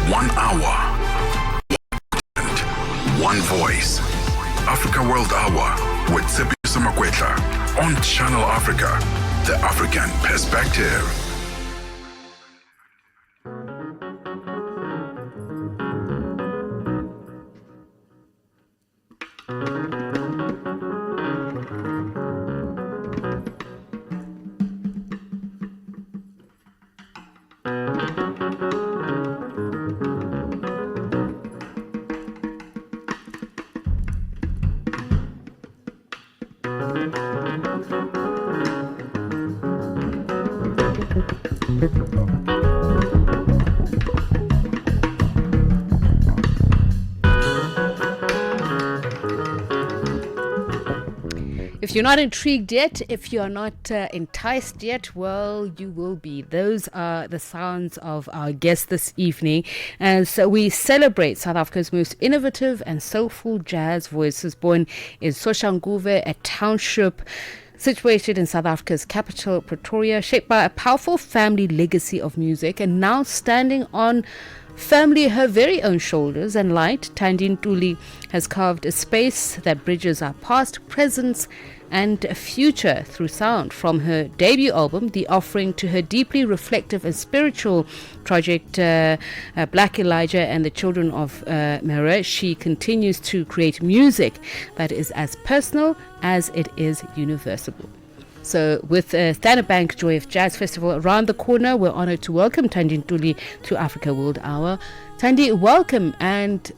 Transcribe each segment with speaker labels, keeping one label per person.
Speaker 1: 1 hour. One voice. Africa World Hour with Tsepiso Makwetla on Channel Africa, the African perspective.
Speaker 2: If you're not intrigued yet, if you're not enticed yet, well, you will be. Those are the sounds of our guest this evening. And so we celebrate South Africa's most innovative and soulful jazz voices, born in Soshanguve, a township situated in South Africa's capital, Pretoria, shaped by a powerful family legacy of music, and now standing on firmly her very own shoulders and light, Thandi Ntuli has carved a space that bridges our past, present, and future through sound. From her debut album, The Offering, to her deeply reflective and spiritual project, Black Elijah and the Children of Meroë, she continues to create music that is as personal as it is universal. So with Standard Bank Joy of Jazz Festival around the corner, we're honored to welcome Thandi Ntuli to Africa World Hour. Thandi, welcome, and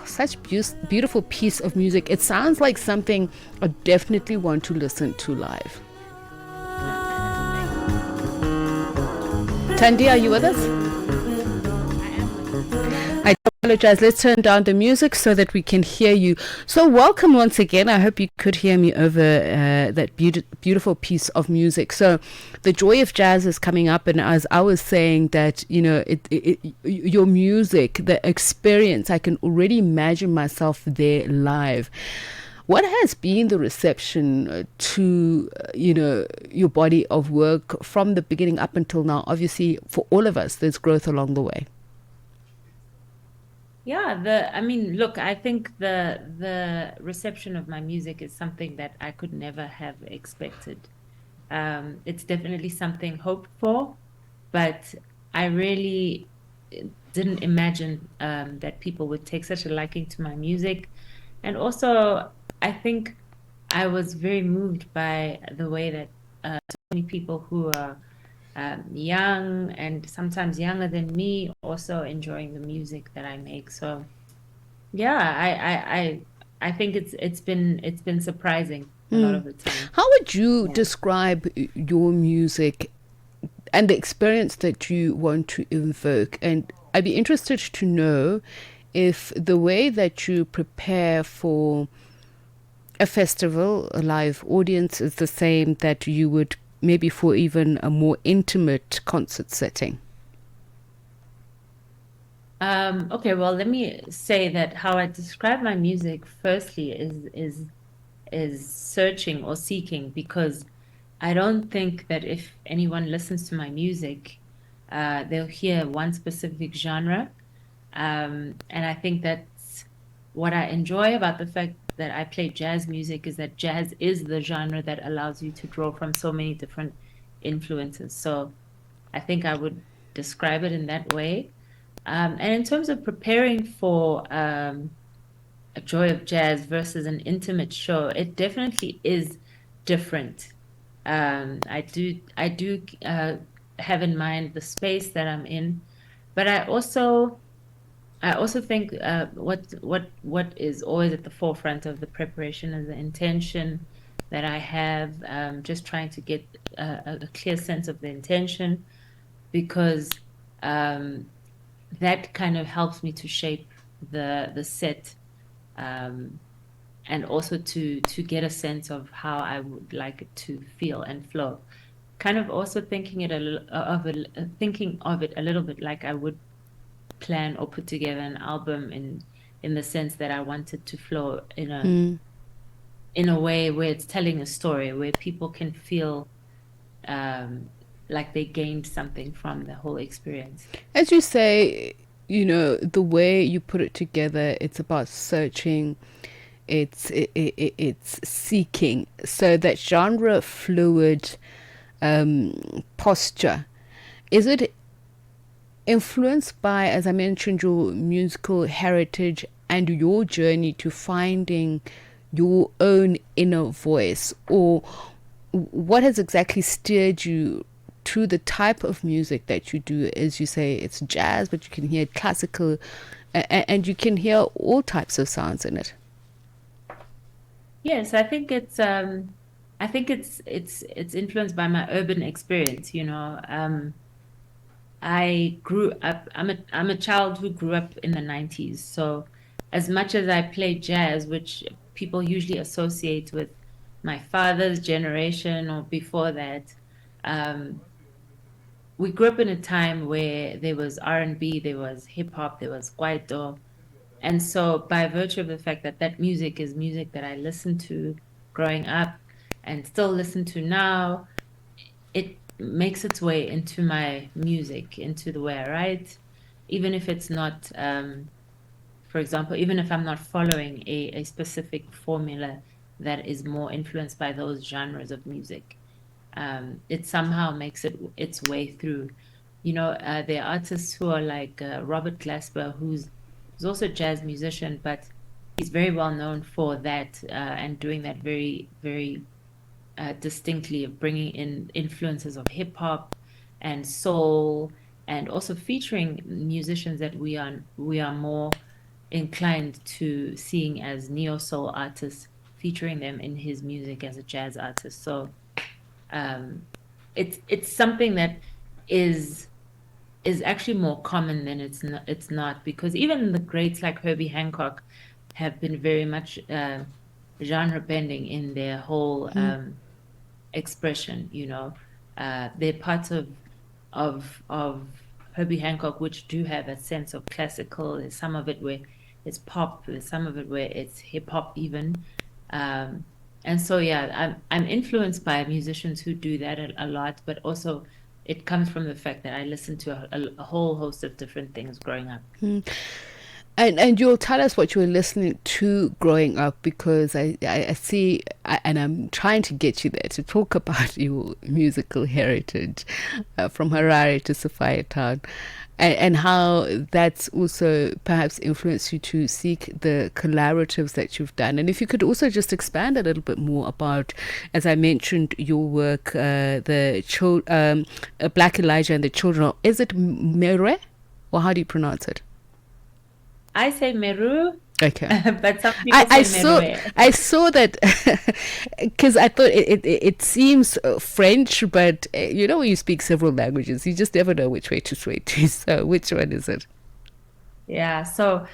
Speaker 2: such beautiful piece of music. It sounds like something I definitely want to listen to live. Thandi, are you with us? I apologize. Let's turn down the music so that we can hear you. So welcome once again. I hope you could hear me over that beautiful piece of music. So the Joy of Jazz is coming up, and as I was saying that, you know, your music, the experience, I can already imagine myself there live. What has been the reception to, your body of work from the beginning up until now? Obviously, for all of us, there's growth along the way.
Speaker 3: Yeah, I think the reception of my music is something that I could never have expected. It's definitely something hoped for, but I really didn't imagine that people would take such a liking to my music. And also, I think I was very moved by the way that so many people who are young and sometimes younger than me also enjoying the music that I make. So yeah, I think it's been surprising a lot of the time.
Speaker 2: How would you describe your music and the experience that you want to evoke? And I'd be interested to know if the way that you prepare for a festival, a live audience, is the same that you would maybe for even a more intimate concert setting.
Speaker 3: Okay, well, let me say that how I describe my music firstly is searching or seeking, because I don't think that if anyone listens to my music, they'll hear one specific genre. And I think that's what I enjoy about the fact that I play jazz music, is that jazz is the genre that allows you to draw from so many different influences. So I think I would describe it in that way. And in terms of preparing for a Joy of Jazz versus an intimate show, it definitely is different. I do have in mind the space that I'm in, but I also think what is always at the forefront of the preparation is the intention that I have, just trying to get a clear sense of the intention, because that kind of helps me to shape the set, and also to get a sense of how I would like it to feel and flow. Kind of also thinking of it a little bit like I would plan or put together an album, in the sense that I want it to flow in a way where it's telling a story, where people can feel like they gained something from the whole experience.
Speaker 2: As you say, the way you put it together, it's about searching, it's seeking. So that genre fluid posture, is it influenced by, as I mentioned, your musical heritage and your journey to finding your own inner voice, or what has exactly steered you to the type of music that you do? As you say, it's jazz, but you can hear classical, and you can hear all types of sounds in it.
Speaker 3: Yes, I think it's influenced by my urban experience, you know. I grew up, I'm a child who grew up in the 90s. So as much as I play jazz, which people usually associate with my father's generation or before that, um, we grew up in a time where there was R&B, there was hip hop, there was kwaito. And so by virtue of the fact that that music is music that I listened to growing up and still listen to now, it makes its way into my music, into the way I write, even if it's not, for example, even if I'm not following a specific formula that is more influenced by those genres of music. It somehow makes its way through. There are artists who are like Robert Glasper, who's also a jazz musician, but he's very well known for that and doing that very, very distinctly, of bringing in influences of hip hop and soul, and also featuring musicians that we are more inclined to seeing as neo soul artists, featuring them in his music as a jazz artist. So um, it's something that is is actually more common than it's not, because even the greats like Herbie Hancock have been very much genre bending in their whole expression, they're parts of Herbie Hancock which do have a sense of classical. There's some of it where it's pop, there's some of it where it's hip hop even. Um, and so yeah, I'm influenced by musicians who do that a lot, but also it comes from the fact that I listened to a whole host of different things growing up.
Speaker 2: And you'll tell us what you were listening to growing up, because I see, and I'm trying to get you there to talk about your musical heritage, from Harare to Sophia Town, and how that's also perhaps influenced you to seek the collaboratives that you've done. And if you could also just expand a little bit more about, as I mentioned, your work, Black Elijah and the Children. Is it Meroë, or how do you pronounce it?
Speaker 3: I say Meru,
Speaker 2: Okay.
Speaker 3: but some
Speaker 2: I,
Speaker 3: people
Speaker 2: I
Speaker 3: say
Speaker 2: saw
Speaker 3: Meroe.
Speaker 2: I saw that because I thought it seems French, but when you speak several languages, you just never know which way to sway to. So which one is it?
Speaker 3: Yeah, so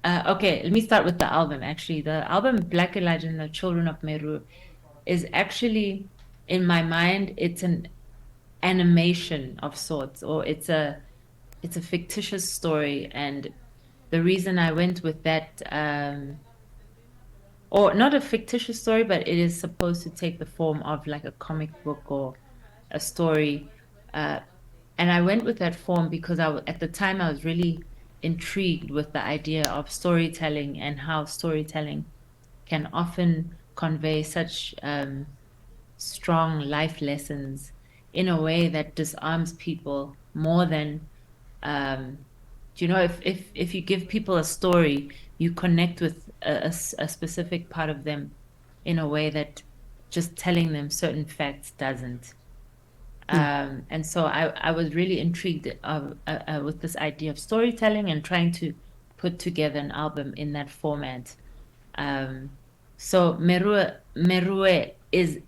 Speaker 3: okay, let me start with the album. Actually, the album Black Elijah and the Children of Meru is actually, in my mind, it's an animation of sorts, or it's a fictitious story. And the reason I went with that, or not a fictitious story, but it is supposed to take the form of like a comic book or a story. Uh, and I went with that form because at the time I was really intrigued with the idea of storytelling and how storytelling can often convey such strong life lessons in a way that disarms people more than um, if you give people a story, you connect with a specific part of them in a way that just telling them certain facts doesn't. And so I was really intrigued with this idea of storytelling and trying to put together an album in that format. Um, so Meroë is,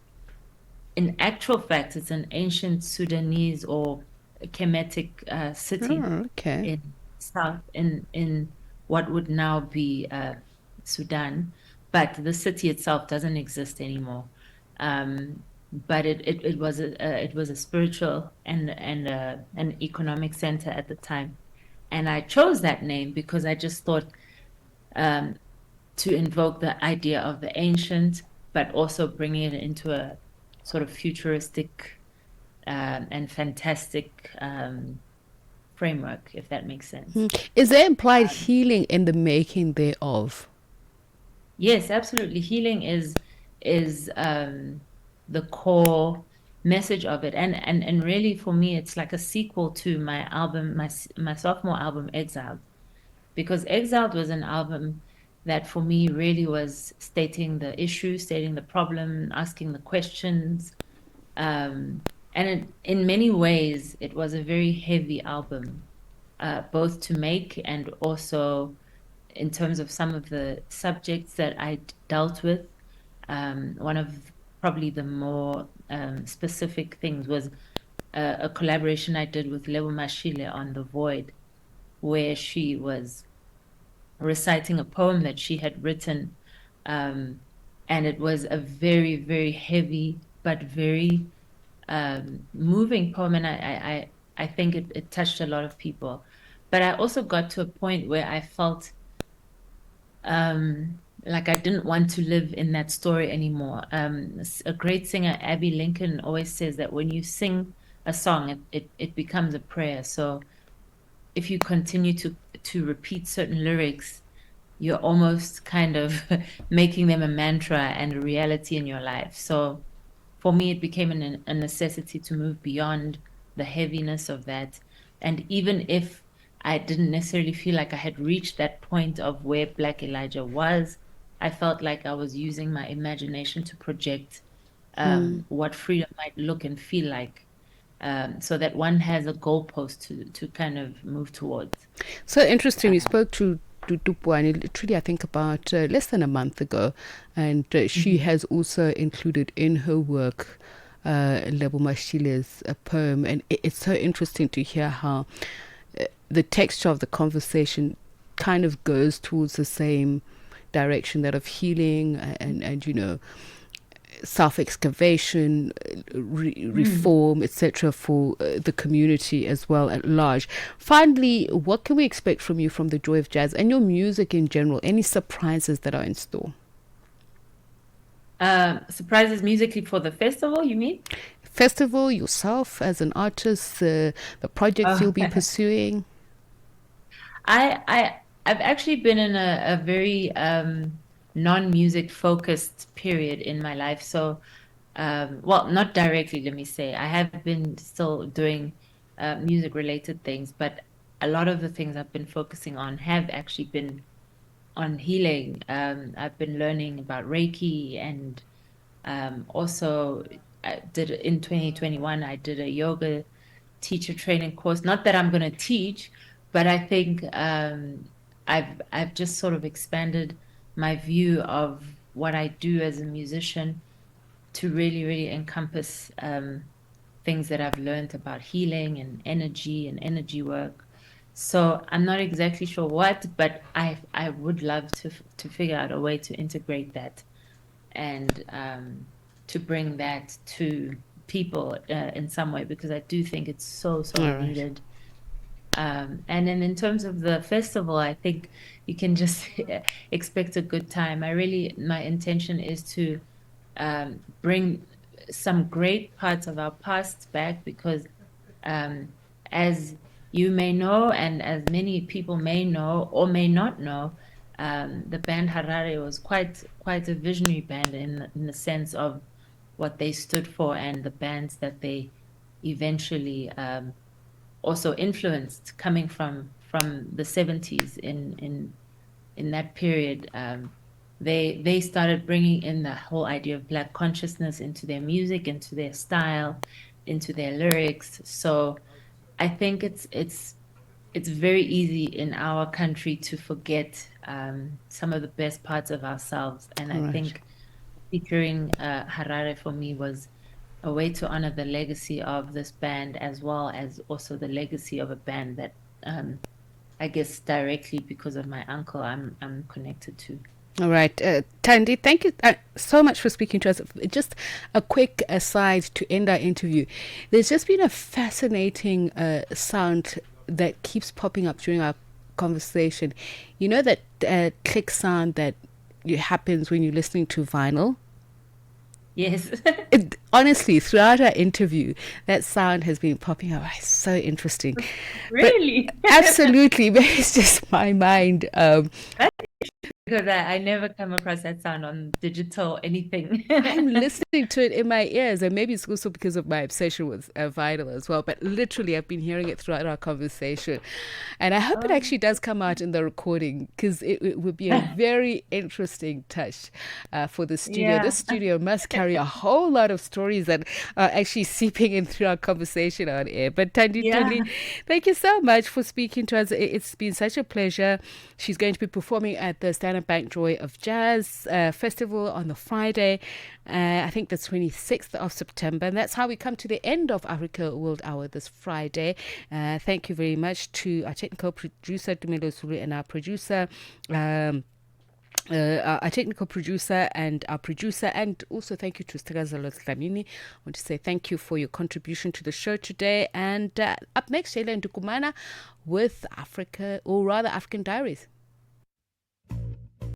Speaker 3: in actual fact, it's an ancient Sudanese or Kemetic city
Speaker 2: Oh, okay.
Speaker 3: in in what would now be Sudan, but the city itself doesn't exist anymore. But it was a spiritual and an economic center at the time, and I chose that name because I just thought um, to invoke the idea of the ancient, but also bringing it into a sort of futuristic and fantastic framework, if that makes sense.
Speaker 2: Is there implied healing in the making thereof?
Speaker 3: Yes, absolutely. Healing is the core message of it, and really for me, it's like a sequel to my album, my sophomore album, Exiled, because Exiled was an album that for me really was stating the issue, stating the problem, asking the questions, and in many ways, it was a very heavy album, both to make and also in terms of some of the subjects that I dealt with. One of probably the more specific things was a collaboration I did with Lebo Mashile on The Void, where she was reciting a poem that she had written. And it was a very, very heavy, but very moving poem. And I think it touched a lot of people. But I also got to a point where I felt like I didn't want to live in that story anymore. A great singer, Abby Lincoln, always says that when you sing a song, it becomes a prayer. So if you continue to repeat certain lyrics, you're almost kind of making them a mantra and a reality in your life. So for me, it became a necessity to move beyond the heaviness of that. And even if I didn't necessarily feel like I had reached that point of where Black Elijah was, I felt like I was using my imagination to project what freedom might look and feel like, so that one has a goalpost to kind of move towards.
Speaker 2: So interesting. We spoke to Tupwani literally, I think, about less than a month ago, and she has also included in her work Lebo Mashile's poem, and it's so interesting to hear how the texture of the conversation kind of goes towards the same direction, that of healing and you know, self-excavation, reform, etc., for the community as well at large. Finally, what can we expect from you from the Joy of Jazz and your music in general? Any surprises that are in store?
Speaker 3: Surprises musically for the festival, you mean?
Speaker 2: Festival, yourself as an artist, the projects you'll be pursuing.
Speaker 3: I've actually been in a very non-music focused period in my life. So, well, not directly, let me say. I have been still doing music related things, but a lot of the things I've been focusing on have actually been on healing. I've been learning about Reiki, and also I did in 2021, I did a yoga teacher training course. Not that I'm going to teach, but I think I've just sort of expanded my view of what I do as a musician to really, really encompass things that I've learned about healing and energy work. So I'm not exactly sure what, but I would love to figure out a way to integrate that and to bring that to people in some way, because I do think it's so needed. And then in terms of the festival, I think you can just expect a good time. My intention is to bring some great parts of our past back, because as you may know, and as many people may know or may not know, the band Harare was quite a visionary band in the sense of what they stood for and the bands that they eventually also influenced, coming from the 70s. In that period, they started bringing in the whole idea of Black consciousness into their music, into their style, into their lyrics. So I think it's very easy in our country to forget some of the best parts of ourselves, and I think featuring Harare for me was a way to honor the legacy of this band, as well as also the legacy of a band that I guess directly because of my uncle I'm connected to.
Speaker 2: All right, Thandi, thank you so much for speaking to us. Just a quick aside to end our interview. There's just been a fascinating sound that keeps popping up during our conversation. You know that click sound that happens when you're listening to vinyl?
Speaker 3: Yes.
Speaker 2: Honestly, throughout our interview, that sound has been popping up. It's so interesting. But
Speaker 3: Really?
Speaker 2: absolutely, maybe it's just my mind.
Speaker 3: Because I never come across that sound on digital anything.
Speaker 2: I'm listening to it in my ears, and maybe it's also because of my obsession with vinyl as well. But literally, I've been hearing it throughout our conversation, and I hope it
Speaker 3: Oh,
Speaker 2: actually does come out in the recording because it would be a very interesting touch for the studio. This
Speaker 3: yeah.
Speaker 2: studio must carry a whole lot of stories that are actually seeping in through our conversation on air. But Thandi
Speaker 3: Yeah.
Speaker 2: Ntuli, thank you so much for speaking to us. It's been such a pleasure. She's going to be performing at the Standard Bank Joy of Jazz Festival on the Friday, I think the 26th of September. And that's how we come to the end of Africa World Hour this Friday. Thank you very much to our technical producer, Dumelo Zulu, and our producer, our technical producer and our producer, and also thank you to Stagazalo Slamini. I want to say thank you for your contribution to the show today. And up next, Sheila and Dukumana with Africa, or rather African Diaries.